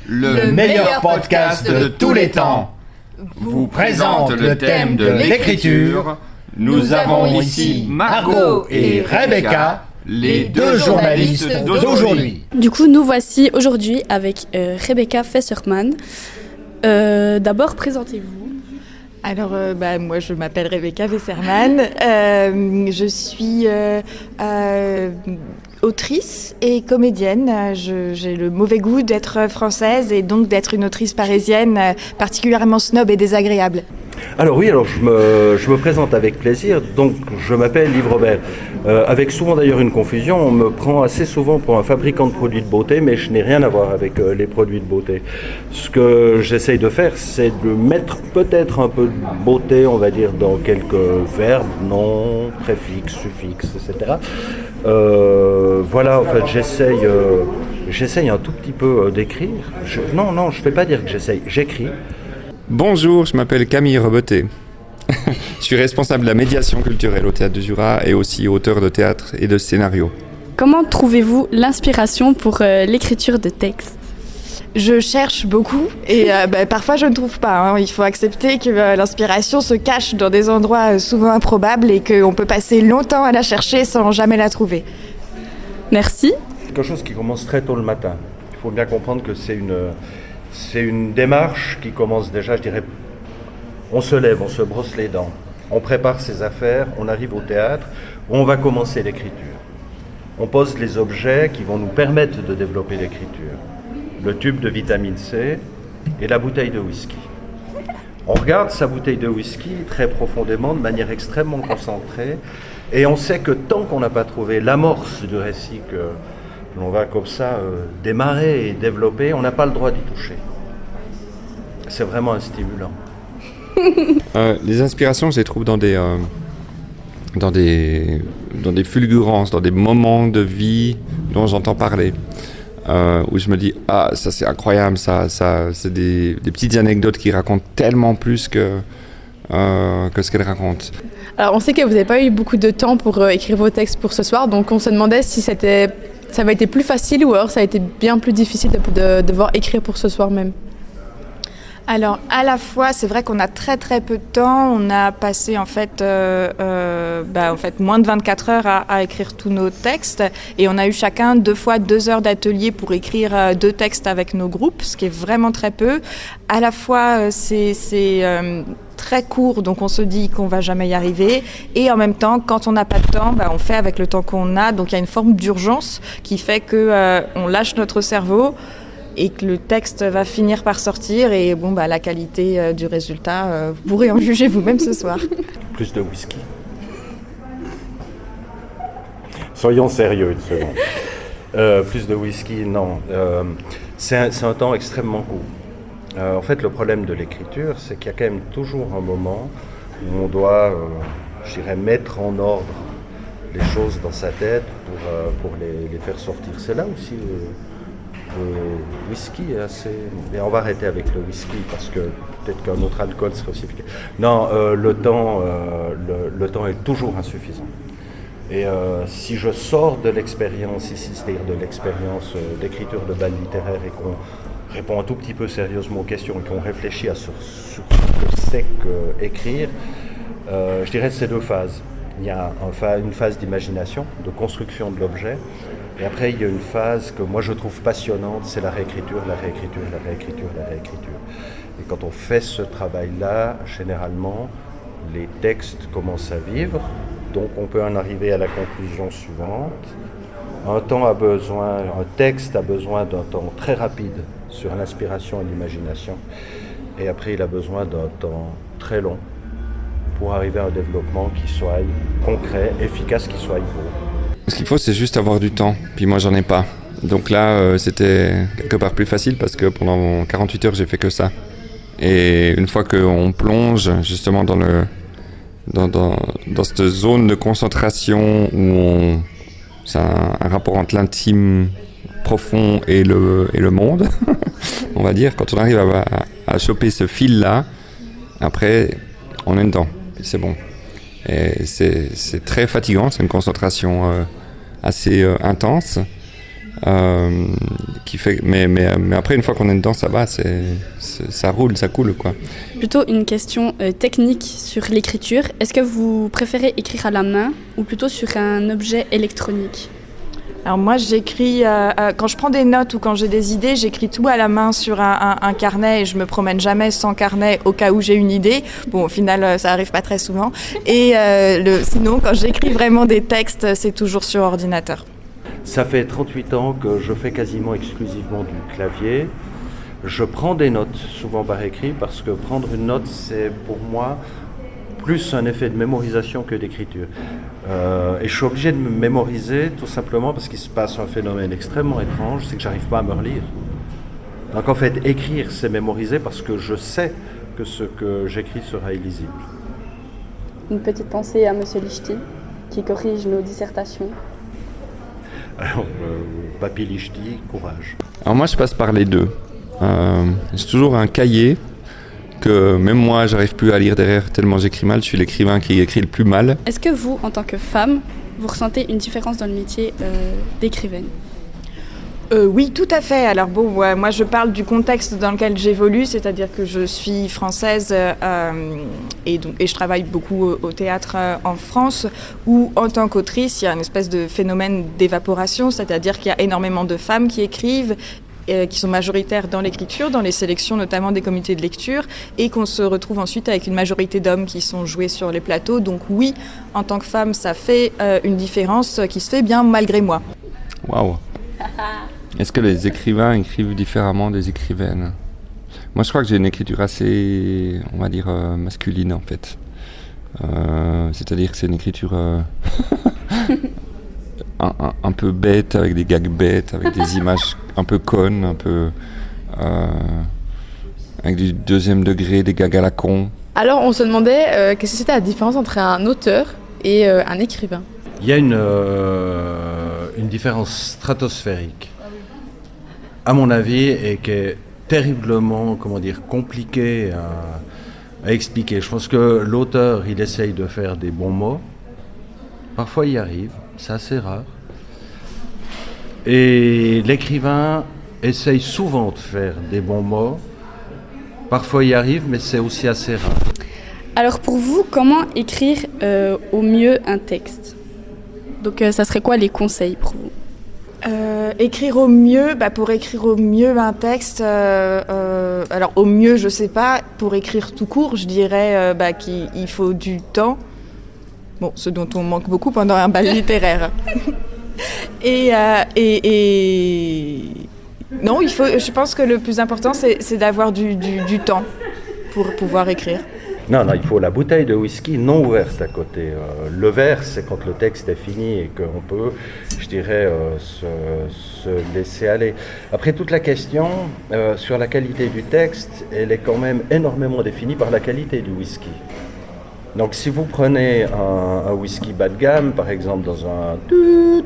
le meilleur podcast de tous les temps, vous présente le thème de l'écriture. Nous avons ici Margot et Rebecca, les deux journalistes d'aujourd'hui. Du coup, nous voici aujourd'hui avec Rebecca Fesserman. D'abord, présentez-vous. Alors, moi, je m'appelle Rebecca Fesserman. Je suis autrice et comédienne. J'ai le mauvais goût d'être française et donc d'être une autrice parisienne particulièrement snob et désagréable. Alors oui, je me présente avec plaisir. Donc, je m'appelle Yves Robert. Avec souvent d'ailleurs une confusion, on me prend assez souvent pour un fabricant de produits de beauté, mais je n'ai rien à voir avec les produits de beauté. Ce que j'essaye de faire, c'est de mettre peut-être un peu de beauté, on va dire, dans quelques verbes, noms, préfixes, suffixes, etc. Voilà, en fait, j'essaye un tout petit peu d'écrire. Je ne vais pas dire que j'essaye, j'écris. Bonjour, je m'appelle Camille Rebeté. Je suis responsable de la médiation culturelle au Théâtre du Jura et aussi auteur de théâtre et de scénario. Comment trouvez-vous l'inspiration pour l'écriture de textes ? Je cherche beaucoup et parfois je ne trouve pas. Il faut accepter que l'inspiration se cache dans des endroits souvent improbables et qu'on peut passer longtemps à la chercher sans jamais la trouver. Merci. Quelque chose qui commence très tôt le matin. Il faut bien comprendre que c'est une démarche qui commence déjà, je dirais, on se lève, on se brosse les dents, on prépare ses affaires, on arrive au théâtre, où on va commencer l'écriture. On pose les objets qui vont nous permettre de développer l'écriture. Le tube de vitamine C et la bouteille de whisky. On regarde sa bouteille de whisky très profondément, de manière extrêmement concentrée, et on sait que tant qu'on n'a pas trouvé l'amorce du récit que l'on va comme ça démarrer et développer, on n'a pas le droit d'y toucher. C'est vraiment un stimulant. Les inspirations, je les trouve dans des fulgurances, dans des moments de vie dont j'entends parler. Où je me dis, ça c'est incroyable, ça c'est des petites anecdotes qui racontent tellement plus que ce qu'elles racontent. Alors on sait que vous n'avez pas eu beaucoup de temps pour écrire vos textes pour ce soir, donc on se demandait si ça avait été plus facile ou alors ça a été bien plus difficile de devoir écrire pour ce soir même. Alors, à la fois, c'est vrai qu'on a très très peu de temps. On a passé en fait moins de 24 heures à écrire tous nos textes et on a eu chacun 2 fois 2 heures d'atelier pour écrire 2 textes avec nos groupes, ce qui est vraiment très peu. À la fois, c'est très court, donc on se dit qu'on va jamais y arriver. Et en même temps, quand on n'a pas de temps, on fait avec le temps qu'on a. Donc il y a une forme d'urgence qui fait qu'on lâche notre cerveau et que le texte va finir par sortir et la qualité du résultat, vous pourrez en juger vous-même ce soir. Plus de whisky. Soyons sérieux une seconde. Plus de whisky, non. C'est un temps extrêmement court. En fait, le problème de l'écriture, c'est qu'il y a quand même toujours un moment où on doit, mettre en ordre les choses dans sa tête pour les faire sortir. C'est là aussi le whisky est assez... Mais on va arrêter avec le whisky parce que peut-être qu'un autre alcool serait aussi efficace. Non, le temps est toujours insuffisant. Et si je sors de l'expérience ici, c'est-à-dire de l'expérience d'écriture de bal littéraire et qu'on répond un tout petit peu sérieusement aux questions et qu'on réfléchit sur ce que c'est qu'écrire, je dirais ces 2 phases. Il y a une phase d'imagination, de construction de l'objet. Et après, il y a une phase que moi je trouve passionnante, c'est la réécriture. Et quand on fait ce travail-là, généralement, les textes commencent à vivre. Donc on peut en arriver à la conclusion suivante. Un texte a besoin d'un temps très rapide sur l'inspiration et l'imagination. Et après, il a besoin d'un temps très long pour arriver à un développement qui soit concret, efficace, qui soit beau. Ce qu'il faut, c'est juste avoir du temps. Puis moi, j'en ai pas. Donc là, c'était quelque part plus facile parce que pendant 48 heures, j'ai fait que ça. Et une fois qu'on plonge justement dans cette zone de concentration où c'est un rapport entre l'intime profond et le monde, on va dire, quand on arrive à choper ce fil-là, après, on est dedans. C'est bon. Et c'est très fatigant, c'est une concentration assez intense. qui fait, mais après, une fois qu'on est dedans, ça va, ça roule, ça coule, quoi. Plutôt une question technique sur l'écriture. Est-ce que vous préférez écrire à la main ou plutôt sur un objet électronique ? Alors moi, j'écris, quand je prends des notes ou quand j'ai des idées, j'écris tout à la main sur un carnet et je me promène jamais sans carnet au cas où j'ai une idée. Bon, au final, ça arrive pas très souvent. Et sinon, quand j'écris vraiment des textes, c'est toujours sur ordinateur. Ça fait 38 ans que je fais quasiment exclusivement du clavier. Je prends des notes, souvent par écrit, parce que prendre une note, c'est pour moi plus un effet de mémorisation que d'écriture. Et je suis obligé de me mémoriser tout simplement parce qu'il se passe un phénomène extrêmement étrange, c'est que j'arrive pas à me relire. Donc en fait, écrire, c'est mémoriser parce que je sais que ce que j'écris sera illisible. Une petite pensée à Monsieur Lichty, qui corrige nos dissertations. Alors, Papy Lichty, courage. Alors moi, je passe par les deux. J'ai toujours un cahier que même moi, j'arrive plus à lire derrière tellement j'écris mal. Je suis l'écrivain qui écrit le plus mal. Est-ce que vous, en tant que femme, vous ressentez une différence dans le métier d'écrivaine ? Oui, tout à fait. Alors bon, moi je parle du contexte dans lequel j'évolue, c'est-à-dire que je suis française et je travaille beaucoup au théâtre en France, où en tant qu'autrice, il y a une espèce de phénomène d'évaporation, c'est-à-dire qu'il y a énormément de femmes qui écrivent, qui sont majoritaires dans l'écriture, dans les sélections notamment des comités de lecture, et qu'on se retrouve ensuite avec une majorité d'hommes qui sont joués sur les plateaux. Donc oui, en tant que femme, ça fait une différence qui se fait bien malgré moi. Waouh. Est-ce que les écrivains écrivent différemment des écrivaines ? Moi, je crois que j'ai une écriture assez, on va dire, masculine, en fait. C'est-à-dire que c'est une écriture un peu bête, avec des gags bêtes, avec des images un peu connes, un peu avec du deuxième degré, des gags à la con. Alors, on se demandait qu'est-ce que c'était la différence entre un auteur et un écrivain. Il y a une différence stratosphérique, à mon avis, et qui est terriblement, compliquée à expliquer. Je pense que l'auteur, il essaye de faire des bons mots. Parfois, il y arrive, c'est assez rare. Et l'écrivain essaye souvent de faire des bons mots. Parfois, il y arrive, mais c'est aussi assez rare. Alors pour vous, comment écrire au mieux un texte ? Donc ça serait quoi les conseils pour vous ? Écrire au mieux, pour écrire au mieux un texte, alors au mieux je sais pas, pour écrire tout court je dirais qu'il faut du temps, bon ce dont on manque beaucoup pendant un bal littéraire. et non, je pense que le plus important c'est d'avoir du temps pour pouvoir écrire. Non, il faut la bouteille de whisky non ouverte à côté. Le verre, c'est quand le texte est fini et qu'on peut, je dirais, se laisser aller. Après, toute la question sur la qualité du texte, elle est quand même énormément définie par la qualité du whisky. Donc, si vous prenez un whisky bas de gamme, par exemple, dans un...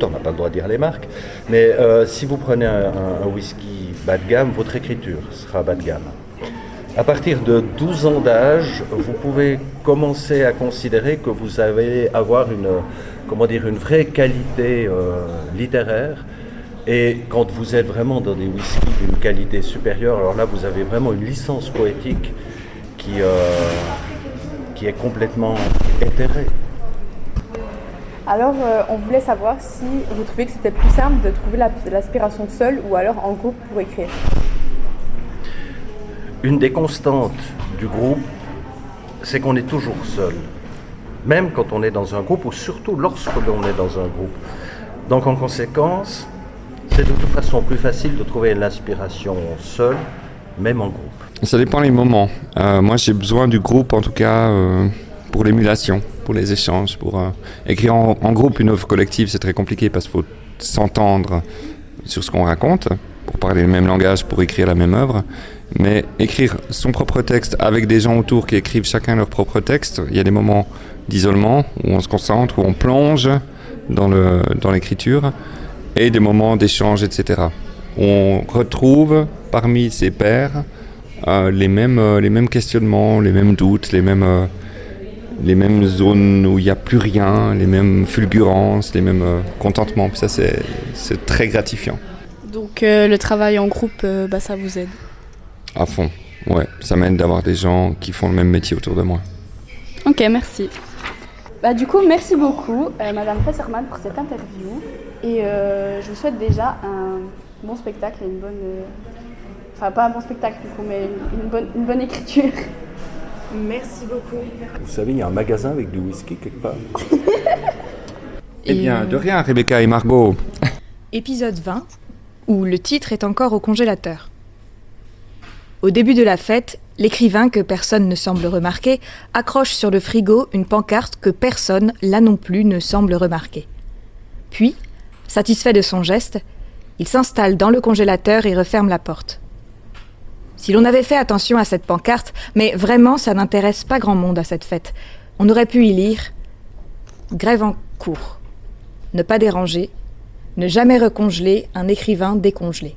On n'a pas le droit de dire les marques, mais si vous prenez un whisky bas de gamme, votre écriture sera bas de gamme. À partir de 12 ans d'âge, vous pouvez commencer à considérer que vous allez avoir une vraie qualité littéraire. Et quand vous êtes vraiment dans des whiskies d'une qualité supérieure, alors là, vous avez vraiment une licence poétique qui est complètement éthérée. Alors, on voulait savoir si vous trouvez que c'était plus simple de trouver l'inspiration seule ou alors en groupe pour écrire. Une des constantes du groupe, c'est qu'on est toujours seul, même quand on est dans un groupe ou surtout lorsque l'on est dans un groupe. Donc en conséquence, c'est de toute façon plus facile de trouver l'inspiration seul, même en groupe. Ça dépend des moments. Moi, j'ai besoin du groupe, en tout cas, pour l'émulation, pour les échanges. Pour écrire en groupe une œuvre collective, c'est très compliqué parce qu'il faut s'entendre sur ce qu'on raconte, pour parler le même langage, pour écrire la même œuvre. Mais écrire son propre texte avec des gens autour qui écrivent chacun leur propre texte, il y a des moments d'isolement où on se concentre, où on plonge dans l'écriture, et des moments d'échange, etc. On retrouve parmi ses pairs les mêmes questionnements, les mêmes doutes, les mêmes zones où il n'y a plus rien, les mêmes fulgurances, les mêmes contentements. Ça, c'est très gratifiant. Donc le travail en groupe, ça vous aide. À fond, ouais. Ça m'aide d'avoir des gens qui font le même métier autour de moi. Ok, merci. Du coup, merci beaucoup, Madame Fesserman, pour cette interview. Et je vous souhaite déjà un bon spectacle et une bonne... Enfin, pas un bon spectacle du coup, mais une bonne écriture. Merci beaucoup. Vous savez, il y a un magasin avec du whisky quelque part. Eh bien, de rien, Rebecca et Margot. Épisode 20, où le titre est encore au congélateur. Au début de la fête, l'écrivain, que personne ne semble remarquer, accroche sur le frigo une pancarte que personne, là non plus, ne semble remarquer. Puis, satisfait de son geste, il s'installe dans le congélateur et referme la porte. Si l'on avait fait attention à cette pancarte, mais vraiment ça n'intéresse pas grand monde à cette fête, on aurait pu y lire « Grève en cours. Ne pas déranger. Ne jamais recongeler un écrivain décongelé ».